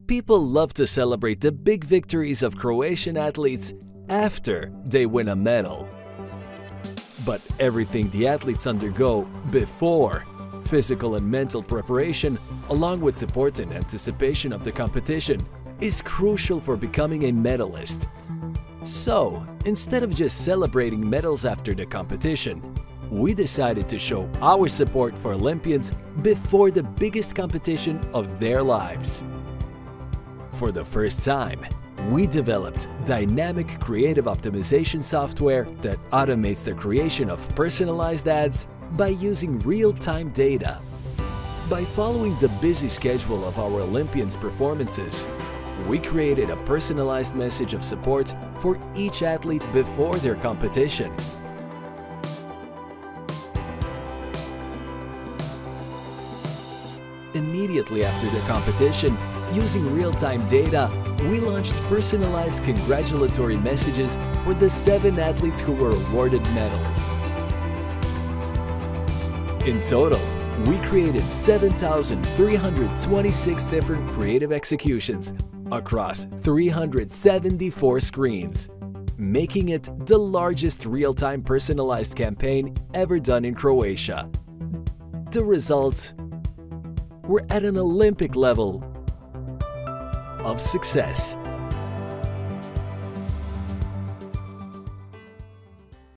People love to celebrate the big victories of Croatian athletes after they win a medal. But everything the athletes undergo before, physical and mental preparation, along with support and anticipation of the competition, is crucial for becoming a medalist. So, instead of just celebrating medals after the competition, we decided to show our support for Olympians before the biggest competition of their lives. For the first time, we developed dynamic creative optimization software that automates the creation of personalized ads by using real-time data. By following the busy schedule of our Olympians' performances, we created a personalized message of support for each athlete before their competition. Immediately after the competition, using real-time data, we launched personalized congratulatory messages for the 7 athletes who were awarded medals. In total, we created 7,326 different creative executions across 374 screens, making it the largest real-time personalized campaign ever done in Croatia. The results were at an Olympic level of success.